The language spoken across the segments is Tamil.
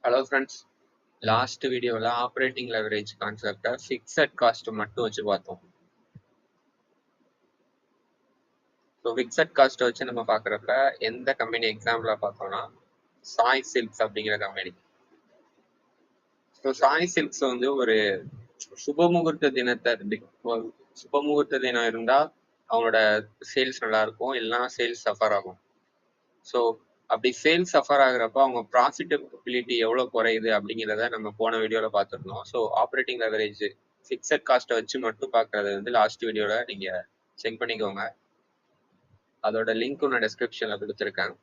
ஹலோ ஃப்ரெண்ட்ஸ், லாஸ்ட் வீடியோவில் ஆப்ரேட்டிங் லெவரேஜ் கான்செப்டை ஃபிக்ஸட் காஸ்ட் மட்டும் வச்சு பார்த்தோம். ஸோ ஃபிக்ஸட் காஸ்ட்டை வச்சு நம்ம பார்க்குறப்ப எந்த கம்பெனி எக்ஸாம்பிளாக பார்த்தோம்னா சாய் சில்க்ஸ் அப்படிங்கிற கம்பெனி. ஸோ சாய் சில்க்ஸ் வந்து ஒரு சுபமுகூர்த்த தினம் இருந்தால் அவங்களோட சேல்ஸ் நல்லா இருக்கும், இல்லைன்னா சேல்ஸ் சஃபர் ஆகும். ஸோ அப்படி சேல்ஸ் சஃபர் ஆகுறப்ப அவங்க ப்ராஃபிட்டபிலிட்டி எவ்வளோ குறையுது அப்படிங்கிறத நம்ம போன வீடியோவில் பார்த்துருந்தோம். ஸோ ஆப்ரேட்டிங் லெவரேஜ் ஃபிக்ஸட் காஸ்ட்டை வச்சு மட்டும் பார்க்கறது வந்து லாஸ்ட் வீடியோவில் நீங்கள் செக் பண்ணிக்கோங்க. அதோட லிங்க்கும் நான் டிஸ்கிரிப்ஷனில் கொடுத்துருக்கேன்.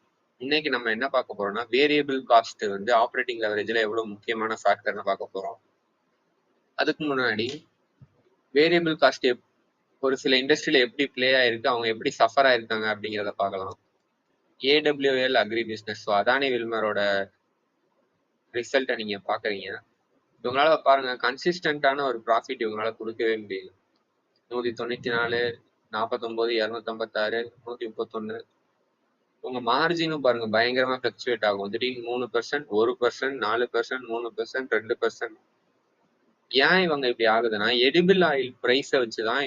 இன்னைக்கு நம்ம என்ன பார்க்க போறோம்னா வேரியபிள் காஸ்ட் வந்து ஆப்ரேட்டிங் லெவரேஜில் எவ்வளோ முக்கியமான ஃபேக்டர்னு பார்க்க போகிறோம். அதுக்கு முன்னாடி வேரியபிள் காஸ்ட் ஒரு சில இண்டஸ்ட்ரியில் எப்படி பிளே ஆயிருக்கு, அவங்க எப்படி சஃபர் ஆயிருக்காங்க அப்படிங்கிறத பார்க்கலாம். AWL agri business, so Adani வில்மரோட ரிசல்ட்டை நீங்கள் பார்க்குறீங்க. இவங்களால பாருங்க கன்சிஸ்டன்டான ஒரு ப்ராஃபிட் இவங்களால கொடுக்கவே முடியுது. 194, 49, 256, 131. உங்க மார்ஜினும் பாருங்க பயங்கரமா ஃபிளக்சுவேட் ஆகும். திடீர்னு 3%, 1%, 4%, 3%, 2%. ஏன் இவங்க இப்படி ஆகுதுன்னா எடிபிள் ஆயில் பிரைஸை வச்சுதான்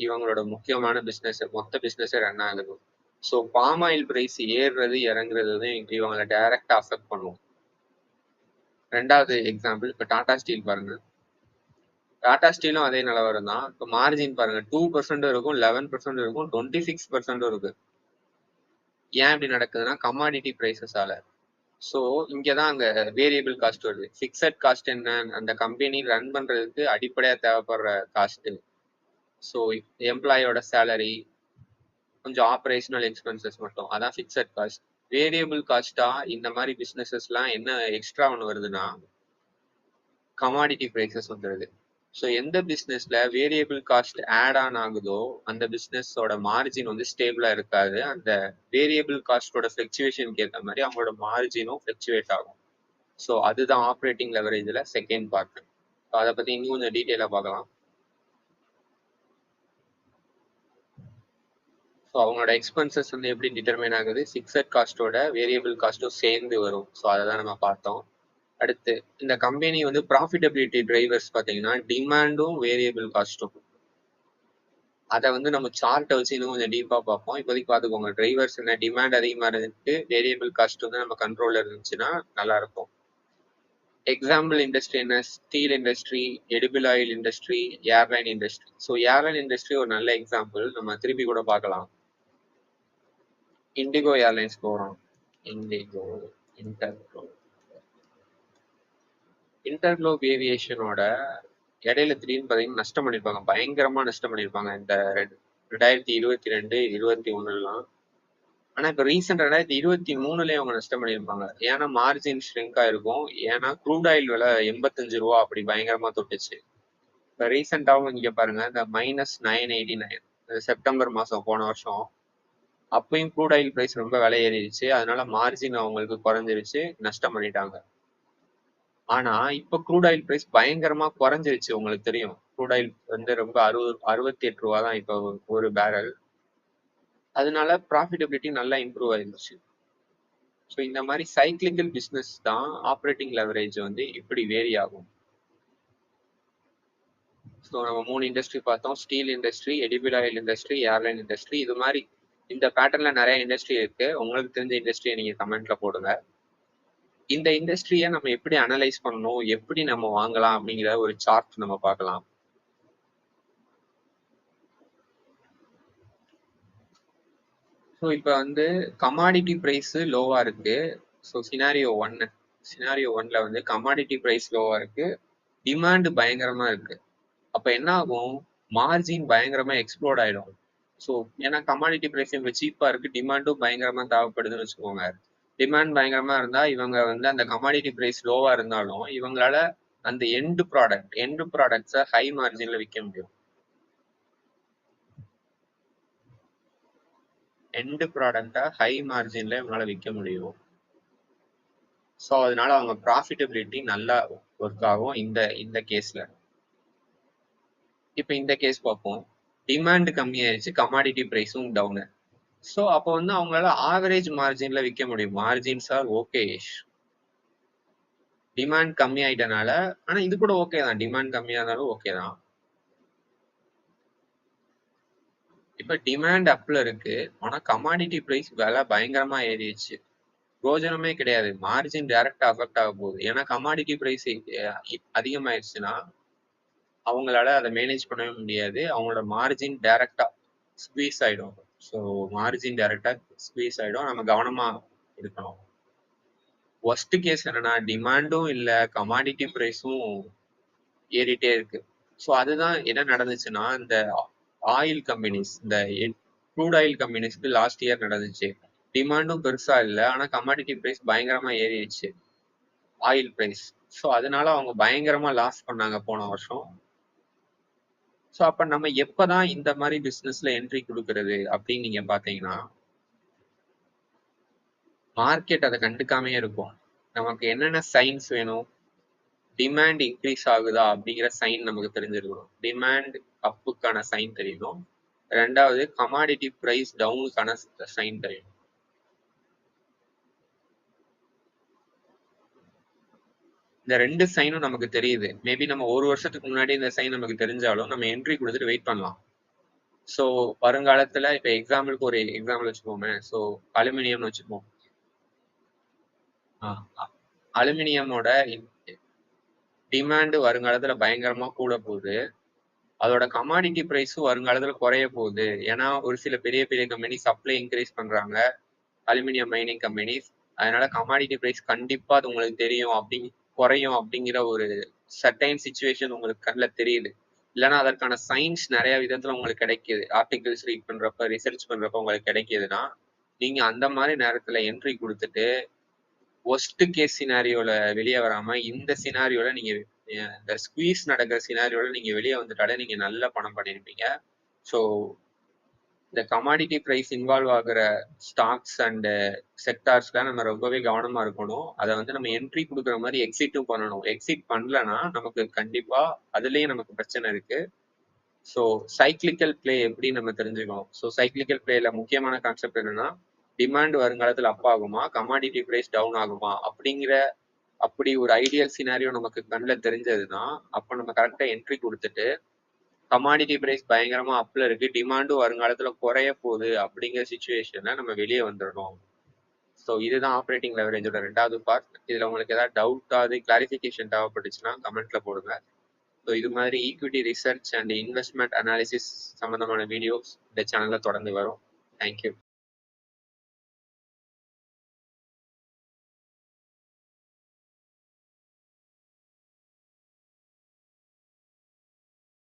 இவங்களோட முக்கியமான பிசினஸ், மொத்த பிசினஸ் ரன் ஆகுது. ஸோ பாம் ஆயில் பிரைஸ் ஏறுறது இறங்குறது இவங்களை டைரக்டா அஃபெக்ட் பண்ணும். ரெண்டாவது எக்ஸாம்பிள், இப்போ டாடா ஸ்டீல் பாருங்க. டாடா ஸ்டீலும் அதே நிலவரம் தான். இப்போ மார்ஜின் பாருங்க 2% இருக்கும், 11% இருக்கும், 26% இருக்கு. ஏன் இப்படி நடக்குதுன்னா கமாடிட்டி பிரைசஸால. ஸோ இங்கதான் அங்க வேரியபிள் காஸ்ட் வருது. ஃபிக்ஸட் காஸ்ட் என்ன, அந்த கம்பெனி ரன் பண்றதுக்கு அடிப்படையா தேவைப்படுற காஸ்ட். ஸோ எம்ப்ளாயோட சேலரி, கொஞ்சம் ஆப்ரேஷனல் எக்ஸ்பென்சஸ் மட்டும், அதான் ஃபிக்ஸட் காஸ்ட். வேரியபிள் காஸ்டா இந்த மாதிரி பிசினஸஸ்லாம் என்ன எக்ஸ்ட்ரா ஒன்று வருதுன்னா கமாடிட்டி பிரைசஸ் வந்துடுது. ஸோ எந்த பிஸ்னஸ்ல வேரியபிள் காஸ்ட் ஆட் ஆன் ஆகுதோ அந்த பிஸ்னஸோட மார்ஜின் வந்து ஸ்டேபிளா இருக்காது. அந்த வேரியபிள் காஸ்டோட ஃபிளக்சுவேஷனுக்கு ஏற்ற மாதிரி அவங்களோட மார்ஜினும் ஃபிளக்சுவேட் ஆகும். ஸோ அதுதான் ஆப்ரேட்டிங் லெவரேஜில் செகண்ட் பார்ட். ஸோ அதை பற்றி இன்னும் கொஞ்சம் டீட்டெயிலாக பார்க்கலாம். ஸோ அவங்களோட எக்ஸ்பென்சஸ் வந்து எப்படி டிட்டர்மைன் ஆகுது, ஃபிக்ஸட் காஸ்ட்டோட வேரியபிள் காஸ்ட்டும் சேர்ந்து வரும். ஸோ அதை தான் நம்ம பார்த்தோம். அடுத்து இந்த கம்பெனி வந்து ப்ராஃபிட்டபிலிட்டி டிரைவர்ஸ் பார்த்தீங்கன்னா டிமாண்டும் வேரியபிள் காஸ்ட்டும். அதை வந்து நம்ம சார்ட்டை வச்சு இன்னும் கொஞ்சம் டீப்பாக பார்ப்போம். இப்போதைக்கு பார்த்துக்கோங்க, டிரைவர்ஸ் என்ன, டிமாண்ட் அதிகமாக இருந்துட்டு வேரியபிள் காஸ்ட் வந்து நம்ம கண்ட்ரோலில் இருந்துச்சுன்னா நல்லா இருக்கும். எக்ஸாம்பிள் இண்டஸ்ட்ரி என்ன, steel industry, edible oil industry, airline industry. So airline industry ஒரு நல்ல எக்ஸாம்பிள், நம்ம திருப்பி கூட பார்க்கலாம். இண்டிகோ ஏர்லைன்ஸ் போகிறோம். இன்டர்குளோப் ஏவியேஷனோட இடையில திடீர்னு பார்த்தீங்கன்னா நஷ்டம் பண்ணியிருப்பாங்க, பயங்கரமா நஷ்டம் பண்ணியிருப்பாங்க இந்த 2022, 2021. ஆனா இப்போ ரீசெண்ட் 2023 அவங்க நஷ்டம் பண்ணியிருப்பாங்க. ஏன்னா மார்ஜின் ஷ்ரிங்க் ஆயிருக்கும். ஏன்னா க்ரூட் ஆயில் விலை 85 ரூபா அப்படி பயங்கரமா தொட்டுச்சு. இப்போ ரீசெண்டாகவும் இங்க பாருங்க, இந்த -989 செப்டம்பர் மாசம் போன வருஷம், அப்பயும் க்ரூட் ஆயில் பிரைஸ் ரொம்ப விலை ஏறிடுச்சு. அதனால மார்ஜின் அவங்களுக்கு குறைஞ்சிருச்சு, நஷ்டம் பண்ணிட்டாங்க. ஆனா இப்ப க்ரூட் ஆயில் பிரைஸ் பயங்கரமா குறைஞ்சிருச்சு. உங்களுக்கு தெரியும், க்ரூட் ஆயில் வந்து ரொம்ப 68 ரூபா தான் இப்போ ஒரு பேரல். அதனால ப்ராஃபிட்டபிலிட்டி நல்லா இம்ப்ரூவ் ஆயிருச்சு. ஸோ இந்த மாதிரி சைக்கிளிக்கல் பிஸ்னஸ் தான் ஆப்ரேட்டிங் லெவரேஜ் வந்து இப்படி வேரி ஆகும். ஸோ நம்ம 3 இண்டஸ்ட்ரி பார்த்தோம், steel industry, edible oil industry, airline industry. இது மாதிரி இந்த பேட்டர்ல நிறைய இண்டஸ்ட்ரி இருக்கு. உங்களுக்கு தெரிஞ்ச இண்டஸ்ட்ரியை நீங்க கமெண்ட்ல போடுங்க. இந்த இண்டஸ்ட்ரியை நம்ம எப்படி அனலைஸ் பண்ணணும், எப்படி நம்ம வாங்கலாம் அப்படிங்கிற ஒரு சார்ட் நம்ம பார்க்கலாம். ஸோ இப்போ வந்து கமாடிட்டி ப்ரைஸ் லோவா இருக்கு. ஸோ சினாரியோ ஒன்ல வந்து கமாடிட்டி ப்ரைஸ் லோவா இருக்கு, டிமாண்ட் பயங்கரமா இருக்கு. அப்ப என்ன ஆகும், மார்ஜின் பயங்கரமா எக்ஸ்ப்ளோர்ட் ஆயிடும். ஸோ ஏன்னா கமாடிட்டி ப்ரைஸ் இவங்க சீப்பா இருக்கு, டிமாண்டும் பயங்கரமா தேவைப்படுதுன்னு வச்சுக்கோங்க. டிமாண்ட் பயங்கரமா இருந்தா இவங்க வந்து அந்த கமாடிட்டி ப்ரைஸ் லோவா இருந்தாலும் இவங்களால அந்த எண்ட் ப்ராடக்ட்ஸை ஹை மார்ஜின்ல விற்க முடியும். எண்ட் ப்ராடக்டா ஹை மார்ஜின்ல இவங்களால விற்க முடியும். ஸோ அதனால அவங்க ப்ராஃபிட்டபிலிட்டி நல்லா ஒர்க் ஆகும் இந்த கேஸ்ல. இப்போ இந்த கேஸ் பார்ப்போம், டிமாண்ட் கம்மியாயிருச்சு, கமாடிட்டி ப்ரைஸும் டவுனு. ஸோ அப்போ வந்து அவங்களால ஆவரேஜ் மார்ஜின்ல விற்க முடியும். Margins R okay. டிமாண்ட் கம்மி ஆயிட்டனால, ஆனா இது கூட ஓகே தான். டிமாண்ட் கம்மியா இருந்தாலும் ஓகே தான். இப்ப டிமாண்ட் அப்ல இருக்கு. ஆனா கமாடிட்டி பிரைஸ் விலை பயங்கரமா ஏறிடுச்சு. பிரயோஜனமே கிடையாது. மார்ஜின் டைரக்டா அஃபெக்ட் ஆக போகுது. ஏன்னா கமாடிட்டி பிரைஸ் அதிகமாயிருச்சுன்னா அவங்களால அதை மேனேஜ் பண்ணவே முடியாது. அவங்களோட மார்ஜின் டைரக்டா ஸ்குவீஸ் ஆயிடும். ஸோ மார்ஜின் டைரக்டா ஸ்குவீஸ் ஆயிடும். நம்ம கவனமா இருக்கணும். ஒர்ஸ்ட் கேஸ் என்னன்னா டிமாண்டும் இல்ல, கமாடிட்டி பிரைஸும் ஏறிட்டே இருக்கு. ஸோ அதுதான் என்ன நடந்துச்சுன்னா, இந்த ஆயில் கம்பெனிஸ், இந்த க்ரூட் ஆயில் கம்பெனிஸ்க்கு லாஸ்ட் இயர் நடந்துச்சு. டிமாண்டும் பெருசா இல்ல, ஆனா கமாடிட்டி பிரைஸ் பயங்கரமா ஏறிடுச்சு, ஆயில் பிரைஸ். ஸோ அதனால அவங்க பயங்கரமா லாஸ் பண்ணாங்க போன வருஷம். ஸோ அப்ப நம்ம எப்பதான் இந்த மாதிரி பிசினஸ்ல என்ட்ரி கொடுக்கறது அப்படின்னு நீங்க பாத்தீங்கன்னா, மார்க்கெட் அதை கண்டுக்காமே இருக்கும். நமக்கு என்னென்ன சைன்ஸ் வேணும், டிமாண்ட் இன்க்ரீஸ் ஆகுதா அப்படிங்கிற சைன் நமக்கு தெரிஞ்சிருக்கணும். டிமாண்ட் அப்புக்கான சைன் தெரியணும். ரெண்டாவது கமாடிட்டி பிரைஸ் டவுனுக்கான சைன் தெரியணும். இந்த 2 சைனும் நமக்கு தெரியுது. மேபி நம்ம ஒரு வருஷத்துக்கு முன்னாடி இந்த சைன் நமக்கு தெரிஞ்சாலும் நம்ம என்ட்ரி கொடுத்துட்டு வெயிட் பண்ணலாம். ஸோ வருங்காலத்துல இப்ப எக்ஸாம்பிளுக்கு ஒரு எக்ஸாம்பிள் வச்சுக்கோமே. ஸோ அலுமினியம்னு வச்சுப்போம். அலுமினியமோட டிமாண்ட் வருங்காலத்துல பயங்கரமா கூட போகுது. அதோட கமாடிட்டி பிரைஸும் வருங்காலத்துல குறைய போகுது. ஏன்னா ஒரு சில பெரிய பெரிய கம்பெனி சப்ளை இன்க்ரீஸ் பண்றாங்க, அலுமினியம் மைனிங் கம்பெனிஸ். அதனால கமாடிட்டி பிரைஸ் கண்டிப்பா அது உங்களுக்கு தெரியும், குறையும் அப்படிங்கிற ஒரு சர்டைன் சுச்சுவேஷன் உங்களுக்கு கண்ணில் தெரியுது. இல்லைன்னா அதற்கான சயின்ஸ் நிறைய விதத்துல உங்களுக்கு கிடைக்குது. ஆர்டிகிள்ஸ் ரீட் பண்றப்ப, ரிசர்ச் பண்றப்ப உங்களுக்கு கிடைக்குதுன்னா, நீங்க அந்த மாதிரி நேரத்துல என்ட்ரி கொடுத்துட்டு ஒஸ்ட் கேஸ் சினாரியோல வெளியே வராம இந்த சினாரியோல நீங்க இந்த ஸ்குவீஸ் நடக்கிற சினாரியோல நீங்க வெளியே வந்துட்டாலே நீங்க நல்ல பணம் பண்ணிருப்பீங்க. ஸோ இந்த கமாடிட்டி பிரைஸ் இன்வால்வ் ஆகுற ஸ்டாக்ஸ் அண்ட் செக்டார்ஸ்ல நம்ம ரொம்பவே கவனமா இருக்கணும். அதை வந்து நம்ம என்ட்ரி கொடுக்குற மாதிரி எக்ஸிட்டும் பண்ணணும். எக்ஸிட் பண்ணலன்னா நமக்கு கண்டிப்பா அதுலயும் நமக்கு பிரச்சனை இருக்கு. ஸோ சைக்கிளிக்கல் பிளே எப்படி நம்ம தெரிஞ்சுக்கணும். ஸோ சைக்கிளிக்கல் பிளேல முக்கியமான கான்செப்ட் என்னன்னா, டிமாண்ட் வருங்காலத்தில் அப் ஆகுமா, கமாடிட்டி பிரைஸ் டவுன் ஆகுமா அப்படிங்கிற அப்படி ஒரு ஐடியல் சினாரியோ நமக்கு கண்ணில் தெரிஞ்சதுன்னா அப்போ நம்ம கரெக்டா என்ட்ரி கொடுத்துட்டு, கமாடிட்டி பிரைஸ் பயங்கரமா அப்ல இருக்கு, டிமாண்டும் வருங்காலத்துல குறைய போகுது அப்படிங்கிற சுச்சுவேஷன்ல நம்ம வெளியே வந்துடணும். ஸோ இதுதான் ஆப்ரேட்டிங் லெவரேஜோட 2வது பார்ட். இதுல உங்களுக்கு ஏதாவது டவுட்டாவது கிளாரிஃபிகேஷன் தேவைப்பட்டுச்சுன்னா கமெண்ட்ல போடுங்க. ஸோ இது மாதிரி equity research and investment analysis சம்பந்தமான வீடியோஸ் இந்த சேனல்ல தொடர்ந்து வரும். தேங்க்யூ.